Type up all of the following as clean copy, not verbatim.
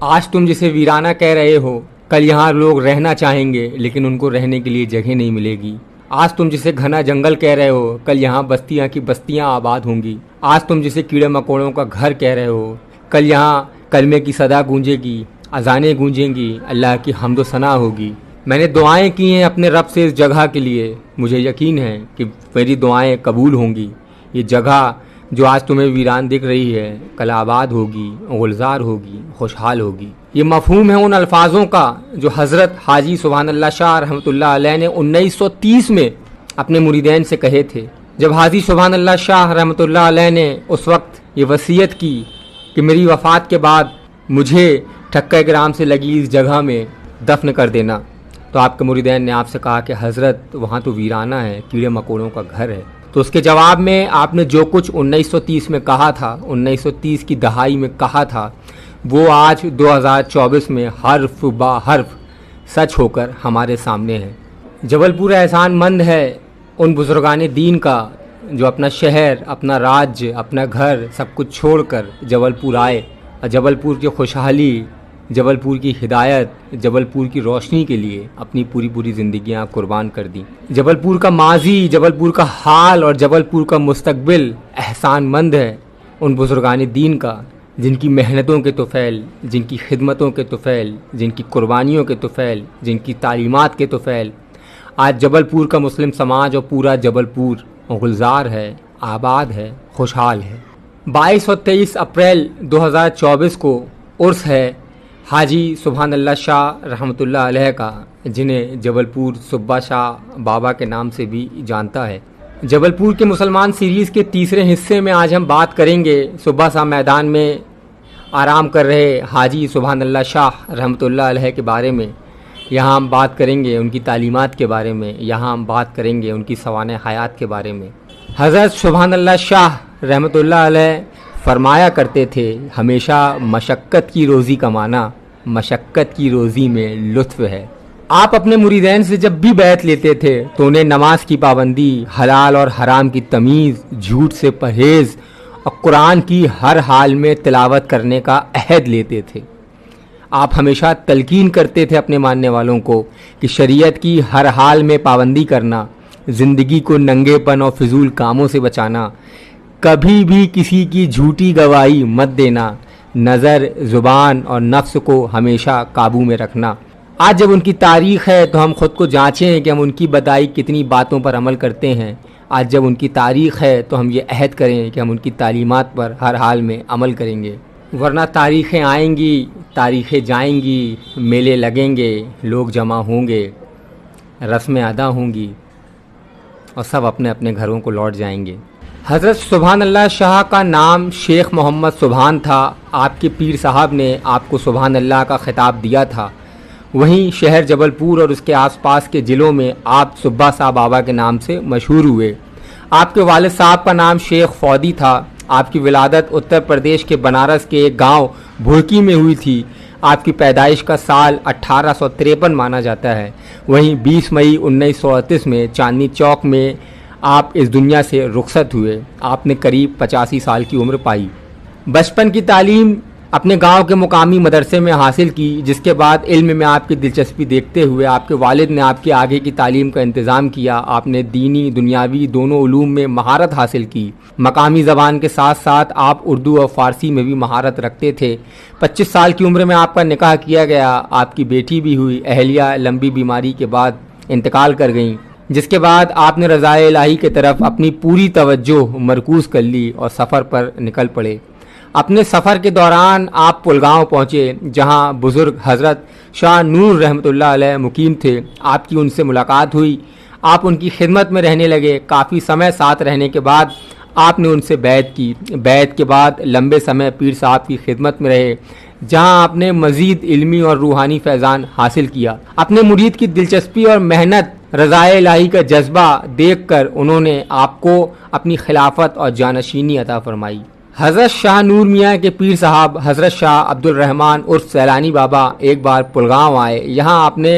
आज तुम जिसे वीराना कह रहे हो, कल यहाँ लोग रहना चाहेंगे लेकिन उनको रहने के लिए जगह नहीं मिलेगी। आज तुम जिसे घना जंगल कह रहे हो, कल यहाँ बस्तियाँ की बस्तियाँ आबाद होंगी। आज तुम जिसे कीड़े मकोड़ों का घर कह रहे हो, कल यहाँ कलमे की सदा गूंजेगी, अजानें गूंजेंगी, अल्लाह की हम्दो सना होगी। मैंने दुआएं की हैं अपने रब से इस जगह के लिए, मुझे यकीन है कि मेरी दुआएं कबूल होंगी। ये जगह जो आज तुम्हें वीरान दिख रही है, कल आबाद होगी, गुलजार होगी, खुशहाल होगी। ये मफहूम है उन अल्फाजों का जो हज़रत हाजी सुभान अल्लाह शाह रहमतुल्लाह अलैह ने 1930 में अपने मुरीदैन से कहे थे। जब हाजी सुभान अल्लाह शाह रहमतुल्लाह अलैह ने उस वक्त ये वसीयत की कि मेरी वफ़ात के बाद मुझे ठक्का ग्राम से लगी इस जगह में दफन कर देना, तो आपके मुरीदैन ने आपसे कहा कि हज़रत वहाँ तो वीराना है, कीड़े मकोड़ों का घर है। तो उसके जवाब में आपने जो कुछ 1930 में कहा था, 1930 की दहाई में कहा था, वो आज 2024 में हर्फ बा हर्फ सच होकर हमारे सामने है। जबलपुर एहसानमंद है उन बुजुर्गान दीन का जो अपना शहर, अपना राज्य, अपना घर सब कुछ छोड़कर जबलपुर आए और जबलपुर की खुशहाली, जबलपुर की हिदायत, जबलपुर की रोशनी के लिए अपनी पूरी ज़िंदगियां कुर्बान कर दी। जबलपुर का माजी, जबलपुर का हाल और जबलपुर का मुस्तकबिल एहसानमंद है उन बुजुर्गान दीन का जिनकी मेहनतों के तुफ़ैल, जिनकी खिदमतों के तुफ़ैल, जिनकी कुर्बानियों के तुफ़ैल, जिनकी तालीमात के तुफ़ैल आज जबलपुर का मुस्लिम समाज और पूरा जबलपुर गुलजार है, आबाद है, खुशहाल है। 22 और 23 अप्रैल 2024 को उर्स है हाजी सुभान अल्लाह शाह रहमतुल्लाह अलैह का, जिन्हें जबलपुर सुब्बा शाह बाबा के नाम से भी जानता है। जबलपुर के मुसलमान सीरीज़ के तीसरे हिस्से में आज हम बात करेंगे सुब्बा शाह मैदान में आराम कर रहे हाजी सुभान अल्लाह शाह रहमतुल्लाह अलैह के बारे में। यहाँ हम बात करेंगे उनकी तालीमात के बारे में, यहाँ हम बात करेंगे उनकी सवाने हयात के बारे में। हज़रत सुभान अल्लाह शाह रहमतुल्लाह अलैह फरमाया करते थे, हमेशा मशक्क़त की रोज़ी कमाना, मशक्क़त की रोज़ी में लुत्फ़ है। आप अपने मुरीदैन से जब भी बैत लेते थे तो उन्हें नमाज की पाबंदी, हलाल और हराम की तमीज़, झूठ से परहेज़ और कुरान की हर हाल में तिलावत करने का अहद लेते थे। आप हमेशा तलकीन करते थे अपने मानने वालों को कि शरीयत की हर हाल में पाबंदी करना, ज़िंदगी को नंगेपन और फिजूल कामों से बचाना, कभी भी किसी की झूठी गवाही मत देना, नज़र, ज़ुबान और नफ्स को हमेशा काबू में रखना। आज जब उनकी तारीख़ है तो हम ख़ुद को जांचें कि हम उनकी बताई कितनी बातों पर अमल करते हैं। आज जब उनकी तारीख़ है तो हम ये अहद करें कि हम उनकी तालीमात पर हर हाल में अमल करेंगे, वरना तारीख़ें आएंगी, तारीख़ें जाएंगी, मेले लगेंगे, लोग जमा होंगे, रस्में अदा होंगी और सब अपने अपने घरों को लौट जाएंगे। हज़रत सुभान अल्लाह शाह का नाम शेख मोहम्मद सुभान था। आपके पीर साहब ने आपको सुभान अल्लाह का ख़िताब दिया था। वहीं शहर जबलपुर और उसके आसपास के ज़िलों में आप सुब्बा शाह बाबा के नाम से मशहूर हुए। आपके वालिद साहब का नाम शेख फौदी था। आपकी विलादत उत्तर प्रदेश के बनारस के एक गांव भुड़की में हुई थी। आपकी पैदाइश का साल 1853 माना जाता है। वहीं 20 मई 1938 में चांदनी चौक में आप इस दुनिया से रुखसत हुए। आपने करीब 85 साल की उम्र पाई। बचपन की तालीम अपने गांव के मुकामी मदरसे में हासिल की, जिसके बाद इल्म में आपकी दिलचस्पी देखते हुए आपके वालिद ने आपकी आगे की तालीम का इंतज़ाम किया। आपने दीनी दुनियावी दोनों उलूम में महारत हासिल की। मकामी ज़बान के साथ साथ आप उर्दू और फ़ारसी में भी महारत रखते थे। 25 साल की उम्र में आपका निकाह किया गया। आपकी बेटी भी हुई। अहलिया लंबी बीमारी के बाद इंतकाल कर गईं, जिसके बाद आपने रज़ाए इलाही की तरफ अपनी पूरी तवज्जो मरकूज़ कर ली और सफ़र पर निकल पड़े। अपने सफ़र के दौरान आप पुलगांव पहुँचे, जहाँ बुज़ुर्ग हज़रत शाह नूर रहमतुल्लाह अलैह मुकीम थे। आपकी उनसे मुलाकात हुई। आप उनकी खिदमत में रहने लगे। काफ़ी समय साथ रहने के बाद आपने उनसे बैत की। बैत के बाद लंबे समय पीर साहब की खिदमत में रहे, जहाँ आपने मज़ीद इल्मी और रूहानी फैज़ान हासिल किया। अपने मुरीद की दिलचस्पी और मेहनत, रज़ाए इलाही का जज्बा देखकर उन्होंने आपको अपनी खिलाफत और जानशीनी अता फरमाई। हज़रत शाह नूर मियाँ के पीर साहब हज़रत शाह अब्दुल रहमान उर्फ सैलानी बाबा एक बार पुलगांव आए। यहाँ आपने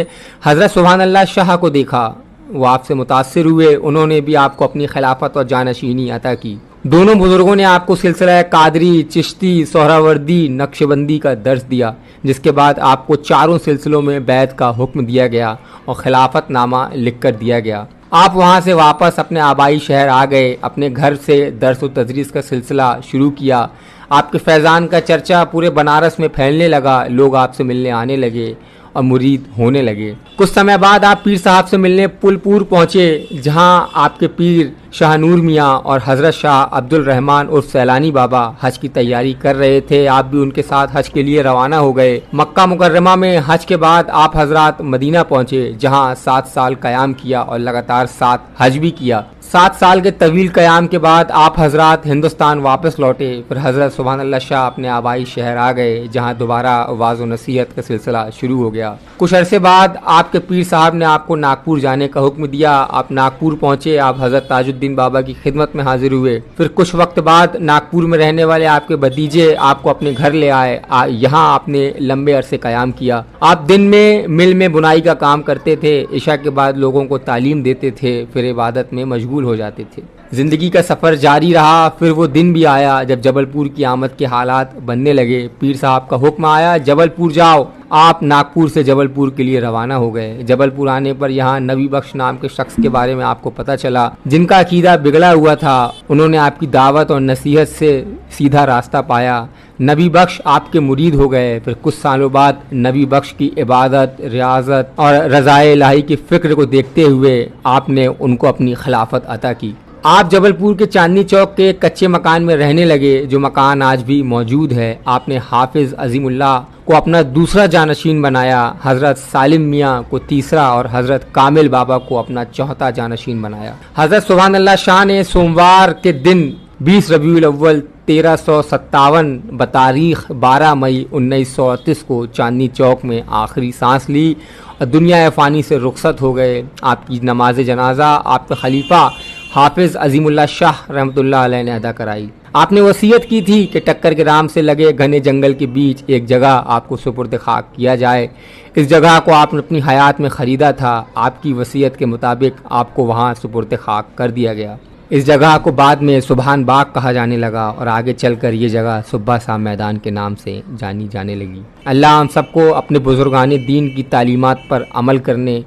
हज़रत सुभान अल्लाह शाह को देखा। वो आपसे मुतासिर हुए। उन्होंने भी आपको अपनी खिलाफत और जानशीनी अता की। दोनों बुजुर्गों ने आपको सिलसिला कादरी, चिश्ती, सोहरावर्दी, नक्शबंदी का दर्स दिया, जिसके बाद आपको चारों सिलसिलों में बैत का हुक्म दिया गया और खिलाफतनामा लिख कर दिया गया। आप वहाँ से वापस अपने आबाई शहर आ गए, अपने घर से दर्स व तदरीस का सिलसिला शुरू किया। आपके फैज़ान का चर्चा पूरे बनारस में फैलने लगा, लोग आपसे मिलने आने लगे और मुरीद होने लगे। कुछ समय बाद आप पीर साहब से मिलने पुलपुर पहुँचे, जहाँ आपके पीर शाहनूर मियाँ और हज़रत शाह अब्दुल रहमान उर्फ सैलानी बाबा हज की तैयारी कर रहे थे। आप भी उनके साथ हज के लिए रवाना हो गए। मक्का मुकर्रमा में हज के बाद आप हजरात मदीना पहुँचे, जहाँ 7 साल क़याम किया और लगातार 7 हज भी किया। 7 साल के तवील क़याम के बाद आप हजरात हिंदुस्तान वापस लौटे। फिर हज़रत सुभान अल्लाह शाह अपने आबाई शहर आ गए, जहाँ दोबारा वाज़ व नसीहत का सिलसिला शुरू हो गया। कुछ अरसे बाद आपके पीर साहब ने आपको नागपुर जाने का हुक्म दिया। आप नागपुर पहुँचे, आप हज़रत ताजुद्दीन बाबा की खिदमत में हाजिर हुए। फिर कुछ वक्त बाद नागपुर में रहने वाले आपके भतीजे आपको अपने घर ले आए। यहाँ आपने लंबे अरसे क़याम किया। आप दिन में मिल में बुनाई का काम करते थे, इशा के बाद लोगों को तालीम देते थे, फिर इबादत में मशगूल हो जाते थे। जिंदगी का सफ़र जारी रहा। फिर वो दिन भी आया जब जबलपुर की आमद के हालात बनने लगे। पीर साहब का हुक्म आया, जबलपुर जाओ। आप नागपुर से जबलपुर के लिए रवाना हो गए। जबलपुर आने पर यहाँ नबी बख्श नाम के शख्स के बारे में आपको पता चला, जिनका अकीदा बिगड़ा हुआ था। उन्होंने आपकी दावत और नसीहत से सीधा रास्ता पाया। नबी बख्श आपके मुरीद हो गए। फिर कुछ सालों बाद नबी बख्श की इबादत, रियाजत और रज़ाए इलाही की फ़िक्र को देखते हुए आपने उनको अपनी खिलाफत अता की। आप जबलपुर के चांदनी चौक के कच्चे मकान में रहने लगे, जो मकान आज भी मौजूद है। आपने हाफिज़ अज़ीमुल्लाह को अपना दूसरा जानशीन बनाया, हज़रत सालिम मियाँ को तीसरा और हज़रत कामिल बाबा को अपना चौथा जानशीन बनाया। हज़रत सुभान अल्लाह शाह ने सोमवार के दिन 20 रबीउल अव्वल 1357 बतारीख 12 मई 1938 को चांदनी चौक में आखिरी सांस ली और दुनिया फ़ानी से रुखसत हो गए। आपकी नमाज जनाजा आपके खलीफा हाफिज़ अज़ीमुल्लाह शाह रहमतुल्लाह अलैह ने अदा कराई। आपने वसीयत की थी कि टक्कर के राम से लगे घने जंगल के बीच एक जगह आपको सुपुर्द खाक किया जाए। इस जगह को आपने अपनी हयात में ख़रीदा था। आपकी वसीयत के मुताबिक आपको वहाँ सुपुर्द खाक कर दिया गया। इस जगह को बाद में सुबहान बाग कहा जाने लगा और आगे चलकर ये जगह सुब्बा शाह मैदान के नाम से जानी जाने लगी। अल्लाह हम सबको अपने बुजुर्गान दीन की तालीमात पर अमल करने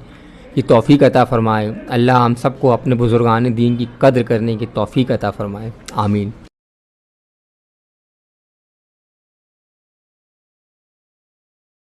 की तौफीक अता फ़रमाए। अल्लाह हम सबको अपने बुजुर्गान दीन की कद्र करने की तौफीक अता फ़रमाए। आमीन।